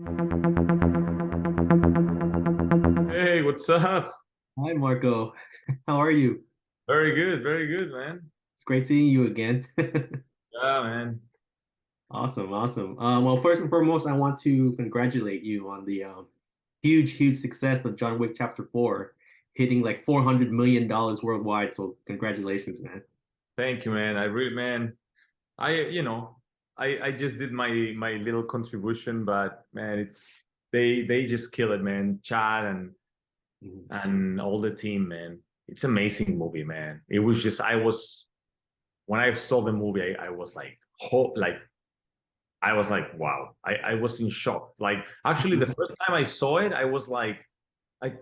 Hey, what's up? Hi, Marco. How are you? Very good, man. It's great seeing you again. Yeah, man. Awesome, awesome. Well, first and foremost, I want to congratulate you on the huge success of John Wick Chapter 4, hitting like $400 million worldwide. So congratulations, man. Thank you, man. I really, man. I just did my little contribution, but man, they just kill it, man. Chad Mhm. and all the team, man. It's amazing movie, man. It was just I was when I saw the movie, I was like, I was like, wow. I was in shock. Like, actually, the first time I saw it, I was like, I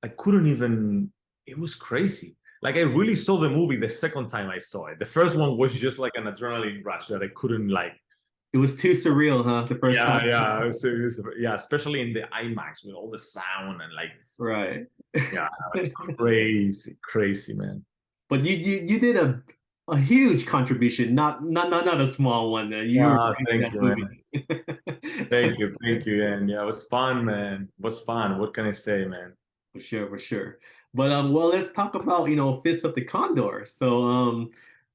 I couldn't even. It was crazy. Like I really saw the movie the second time I saw it. The first one was just like an adrenaline rush that I couldn't like. It was too surreal, huh? The first Yeah, time. yeah, yeah. Especially in the IMAX with all the sound and like, Right. yeah, it's crazy, crazy, man. But you did a huge contribution, not a small one. You were Ah, great in thank that you, man. movie. Thank you, and yeah, it was fun, man. It was fun. What can I say, man? For sure, for sure. But well, let's talk about Fist of the Condor. So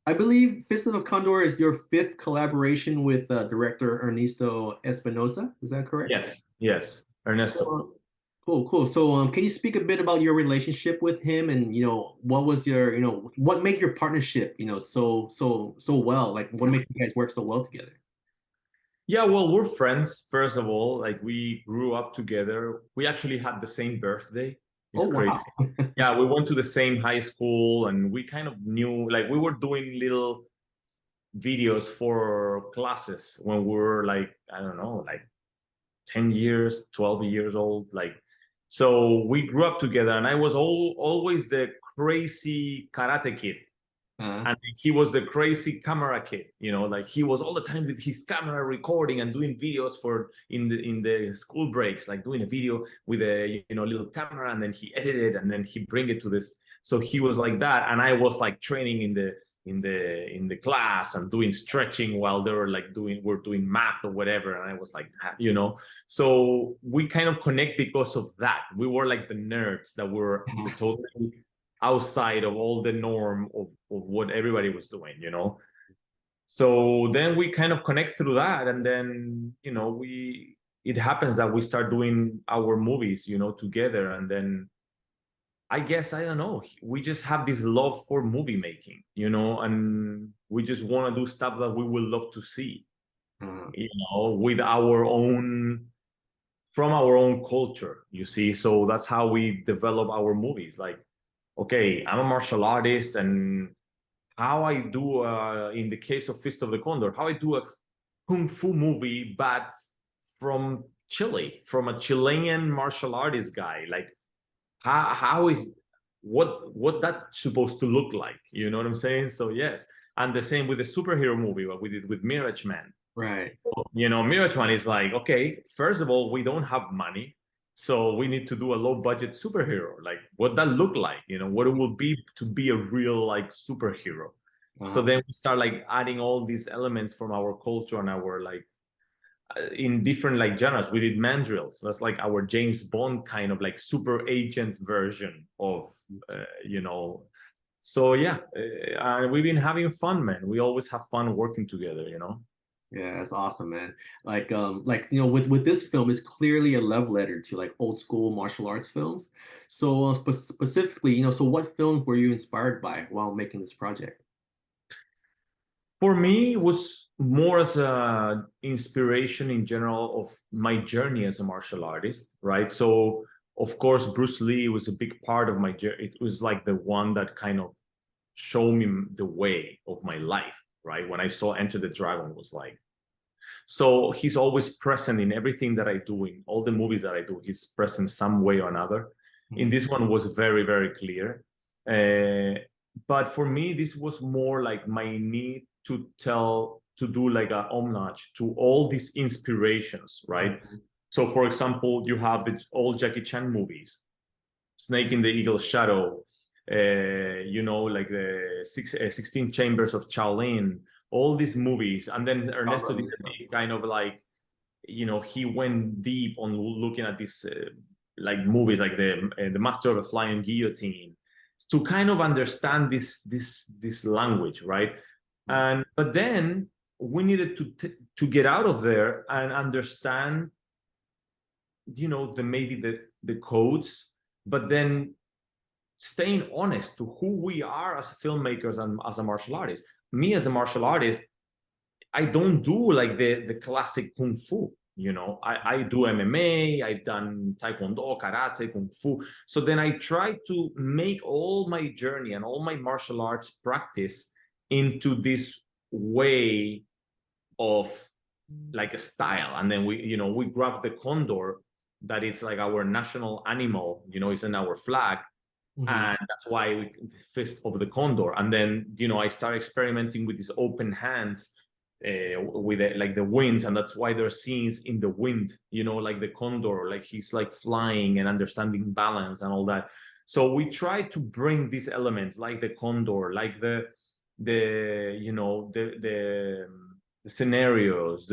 I believe Fist of the Condor is your fifth collaboration with director Ernesto Espinosa. Is that correct? Yes, yes, Ernesto. Cool, cool. So can you speak a bit about your relationship with him and what was your what made your partnership so well? Like what made you guys work so well together? Yeah, well, we're friends, first of all. Like we grew up together. We actually had the same birthday. Oh It's wow. crazy. Yeah, we went to the same high school and we kind of knew, like we were doing little videos for classes when we were like, I don't know, like 10 years, 12 years old. Like, so we grew up together and I was always the crazy karate kid Uh, and he was the crazy camera kid, like he was all the time with his camera recording and doing videos for in the school breaks, like doing a video with a little camera, and then he edited and then he bring it to this. So he was like that, and I was like training in the class and doing stretching while they were like we're doing math or whatever, and I was like so we kind of connect because of that. We were like the nerds that were totally outside of all the norm of what everybody was doing. So then we kind of connect through that, and then we it happens that we start doing our movies together, and then I guess I don't know, we just have this love for movie making and we just want to do stuff that we would love to uh, with our own from our own culture, you see. So that's how we develop our movies. Like, okay, I'm a martial artist, and how I do, in the case of Fist of the Condor, how I do a kung fu movie, but from Chile, from a Chilean martial artist guy. Like, how is what that's supposed to look like? You know what I'm saying? So yes, and the same with the superhero movie, what we did with Mirage Man. right. Mirage Man is like, okay, first of all, we don't have money. So we need to do a low budget superhero. Like what that look like, what it will be to be a real like superhero. So Uh-huh. then we start like adding all these elements from our culture and our like in different like genres. We did mandrills. That's like our James Bond kind of like super agent version of, uh, you know. So yeah, we've been having fun, man. We always have fun working together. Yeah, that's awesome, man. Like with this film, it's clearly a love letter to like old school martial arts films. So specifically, so what films were you inspired by while making this project? For me, it was more as a inspiration in general of my journey as a martial artist, right? So, of course, Bruce Lee was a big part of my journey. It was like the one that kind of showed me the way of my life, right? When I saw Enter the Dragon, it was like, so he's always present in everything that I do, in all the movies that I do. He's present some way or another. In Mhm. this one was very, very clear. Uh, but for me, this was more like my need to do like a homage to all these inspirations, right? Mhm. So, for example, you have the old Jackie Chan movies, Snake in the Eagle's Shadow, like the 16 Chambers of Shaolin, all these movies. And then Ernesto did Bravo, a stuff. big kind of like you know, he went deep on looking at this like movies like the Master of the Flying Guillotine to kind of understand this language, right? And but then we needed to get out of there and understand, you know, maybe the codes, but then staying honest to who we are as filmmakers and as a martial artist. Me as a martial artist, I don't do like the classic kung fu. You know, I do MMA, I've done taekwondo, karate, kung fu. So then I try to make all my journey and all my martial arts practice into this way of like a style. And then we, you know, we grab the condor, that it's like our national animal, you know, it's in our flag. And that's why we fist of the condor. And then, you know, I start experimenting with these open hands with like the winds, and that's why there are scenes in the wind, you know, like the condor, like he's like flying and understanding balance and all that. So we try to bring these elements like the condor, like the you know, the scenarios,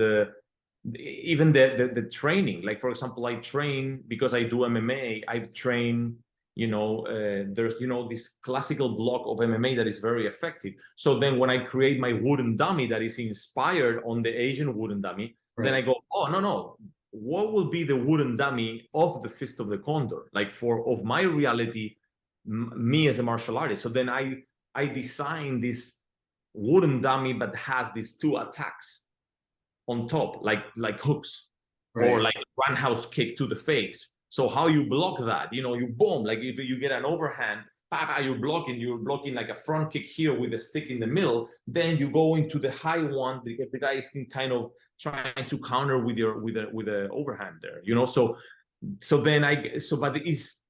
even the training. Like for example, I train because I do MMA. I've trained, you know, there's, you know, this classical block of MMA that is very effective. So then when I create my wooden dummy that is inspired on the Asian wooden dummy, then I go, oh, no, what will be the wooden dummy of the Fist of the Condor? Like of my reality, me as a martial artist. So then I design this wooden dummy, but has these two attacks on top, like hooks, or like a roundhouse kick to the face. So how you block that? You know, you boom, like if you get an overhand, you're blocking like a front kick here with a stick in the middle. Then you go into the high one. The guy is kind of trying to counter with the overhand there. You know, so but it's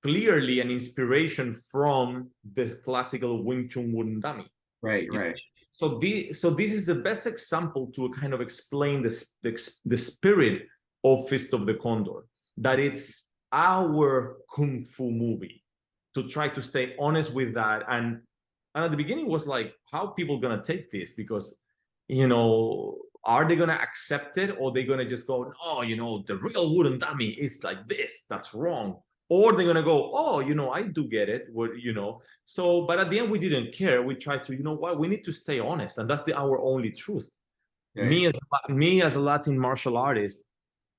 clearly an inspiration from the classical Wing Chun wooden dummy. Right. So this is the best example to kind of explain the spirit of Fist of the Condor, that it's our kung fu movie, to try to stay honest with that. And at the beginning was like, how people gonna take this? Because, you know, are they gonna accept it, or they gonna just go, oh, you know, the real wooden dummy is like this, that's wrong? Or they're gonna go, oh, you know, I do get it, you know. So, but at the end, we didn't care. We tried to, you know what, we need to stay honest, and that's our only truth. Me as a Latin martial artist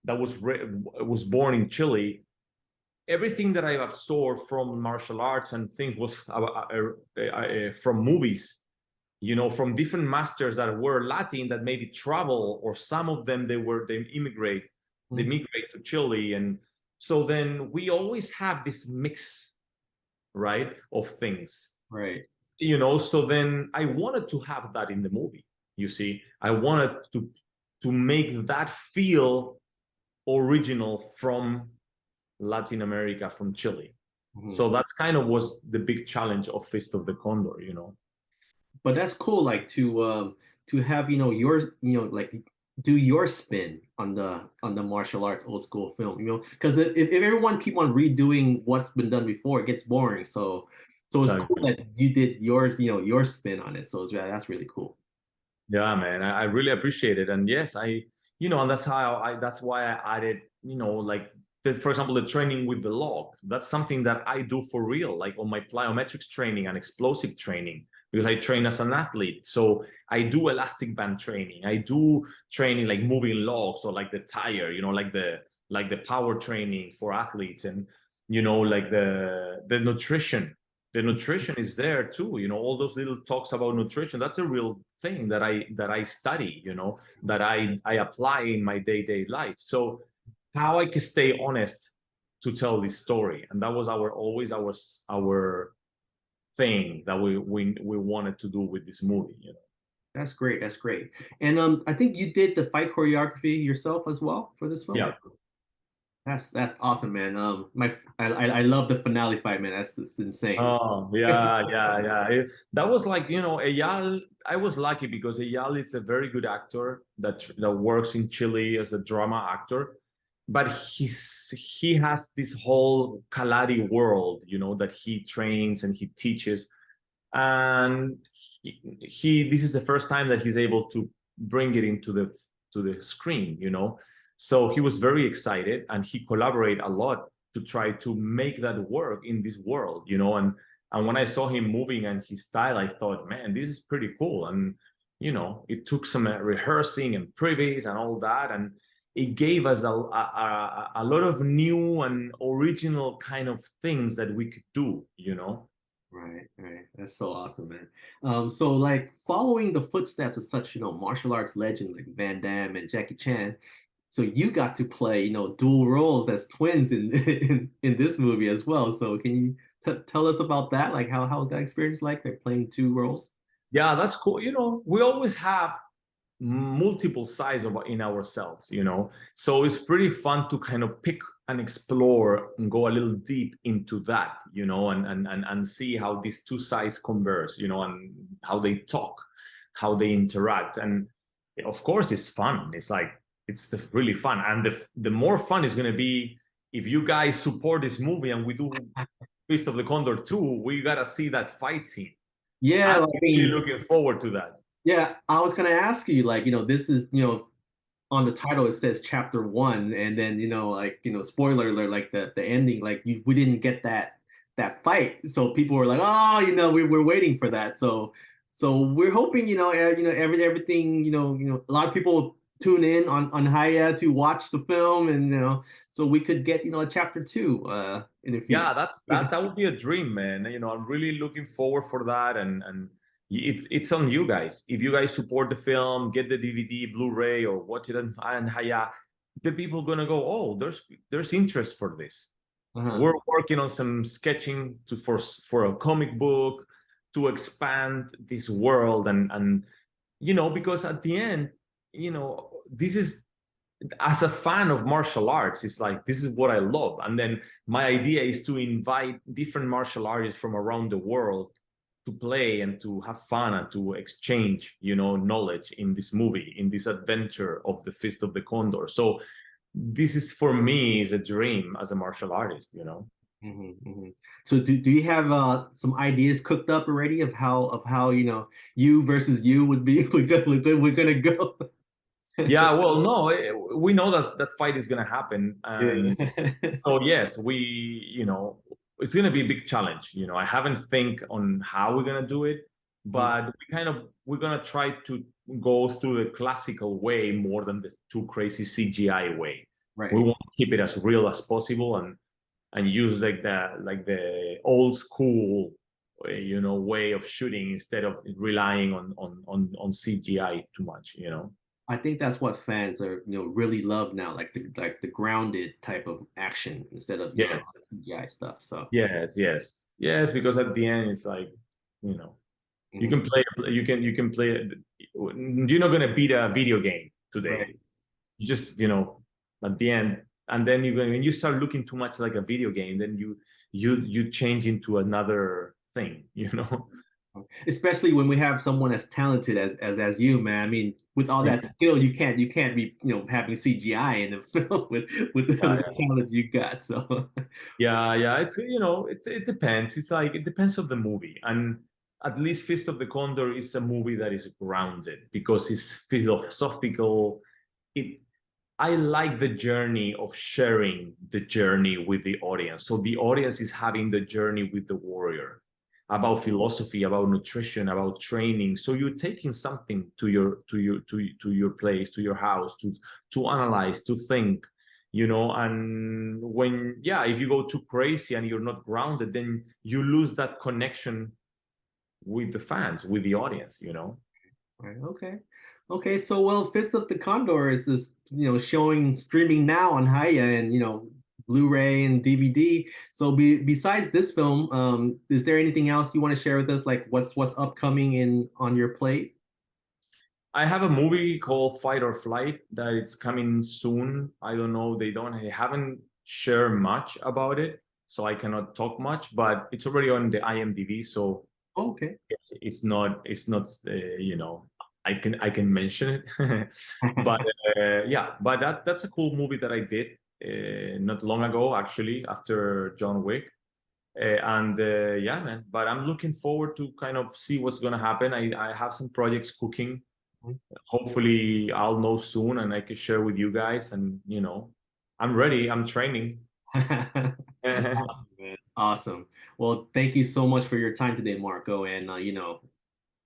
that was born in Chile, everything that I absorbed from martial arts and things was from movies, you know, from different masters that were Latin that maybe travel, or some of them they migrate to Chile. And so then we always have this mix, right, of things, you know. So then I wanted to have that in the movie. You see, I wanted to make that feel original from Latin America, from Chile. So that's kind of was the big challenge of Fist of the Condor, you know. But that's cool, like to have, you know, yours, you know, like do your spin on the martial arts old school film, you know, because if everyone keep on redoing what's been done before, it gets boring. So it's cool that you did yours, you know, your spin on it. So that's really cool. Yeah, man, I really appreciate it. And yes, you know, and that's why I added, you know, like for example, the training with the log. That's something that I do for real, like on my plyometrics training and explosive training, because I train as an athlete. So I do elastic band training. I do training like moving logs, or like the tire, you know, like the power training for athletes. And, you know, like the nutrition. The nutrition is there too, you know, all those little talks about nutrition. That's a real thing that I study, you know, that I apply in my day-to-day life. So how I can stay honest to tell this story, and that was always our thing that we wanted to do with this movie, you know. That's great. And I think you did the fight choreography yourself as well for this film. Yeah. That's awesome, man. I love the finale fight, man. That's insane. Oh yeah. That was like, you know, Eyal. I was lucky because Eyal is a very good actor that works in Chile as a drama actor, but he has this whole Kalari world, you know, that he trains and he teaches, and he this is the first time that he's able to bring it into the screen, you know. So he was very excited, and he collaborated a lot to try to make that work in this world, you know. And when I saw him moving and his style, I thought, man, this is pretty cool. And you know, it took some rehearsing and privies and all that, and it gave us a lot of new and original kind of things that we could do, you know. Right, right. That's so awesome, man. So like following the footsteps of such, martial arts legends like Van Damme and Jackie Chan, so you got to play, dual roles as twins in in this movie as well. So can you tell us about that? Like how was that experience like? They're playing two roles? Yeah, that's cool. You know, we always have multiple sides of in ourselves, you know. So it's pretty fun to kind of pick and explore and go a little deep into that, you know, and see how these two sides converse, you know, and how they talk, how they interact. And of course it's fun. It's like really fun. And the more fun is going to be if you guys support this movie and we do Fist of the Condor 2, we gotta see that fight scene. Yeah, I'm like, I really mean, looking forward to that. yeah, I was gonna ask you, like, this is, on the title it says chapter one, and then like spoiler alert, like the ending, like we didn't get that fight, so people were like, oh, we're waiting for that. So we're hoping, everything, a lot of people tune in on Haya to watch the film, and so we could get a chapter two in the future. Yeah, that would be a dream, man. You know, I'm really looking forward for that, and it's on you guys. If you guys support the film, get the DVD, Blu-ray, or watch it on Haya, the people gonna go, oh, there's interest for this. Uh-huh. We're working on some sketching for a comic book to expand this world, and because at the end, this is, as a fan of martial arts, it's like this is what I love. And then my idea is to invite different martial artists from around the world to play and to have fun and to exchange, knowledge in this movie, in this adventure of the Fist of the Condor. So this is, for me, is a dream as a martial artist, Mm-hmm. So do you have some ideas cooked up already of how you versus you would be we're gonna go? Yeah, well, no, we know that fight is going to happen. And Yeah. so, yes, it's going to be a big challenge. I haven't think on how we're going to do it, but we're going to try to go through the classical way more than the too crazy CGI way. We Right. want to keep it as real as possible, and use like the old school way of shooting, instead of relying on CGI too much. I think that's what fans are, really love now, like the grounded type of action instead of, Yes. CGI stuff. So, Yes, because at the end it's like, you know, you mhm, can play, you can play. You're not gonna beat a video game today. right. You just, at the end, and then when you start looking too much like a video game, then you change into another thing. Especially when we have someone as talented as you, man. I mean, with all that skill, you can't be having CGI in the film with Yeah, the talent you got. So, yeah. It depends. It's like, it depends on the movie. And at least Fist of the Condor is a movie that is grounded because it's philosophical. It I like the journey of sharing the journey with the audience. So the audience is having the journey with the warrior about philosophy, about nutrition, about training. So you're taking something to your place, to your house, to analyze, to think, and if you go too crazy and you're not grounded, then you lose that connection with the fans, with the audience. right, okay. Okay, so well, Fist of the Condor is this, showing streaming now on Haya and Blu-ray and DVD. So besides this film, is there anything else you want to share with us? Like what's upcoming in on your plate? I have a movie called Fight or Flight that it's coming soon. I don't know. They haven't shared much about it, so I cannot talk much, but it's already on the IMDb, so Oh, okay. it's not I can mention it. But but that's a cool movie that I did not long ago, actually, after John Wick. And yeah, man, but I'm looking forward to kind of see what's going to happen. I have some projects cooking hopefully I'll know soon and I can share with you guys. And I'm ready. I'm training. Awesome, man. Awesome. Well, thank you so much for your time today, Marco. And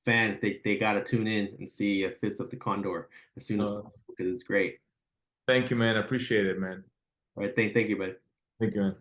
fans, they gotta tune in and see Fist of the Condor as soon as possible because it's great. Thank you, man. I appreciate it, man. All right, thank you, buddy. Thank you, man.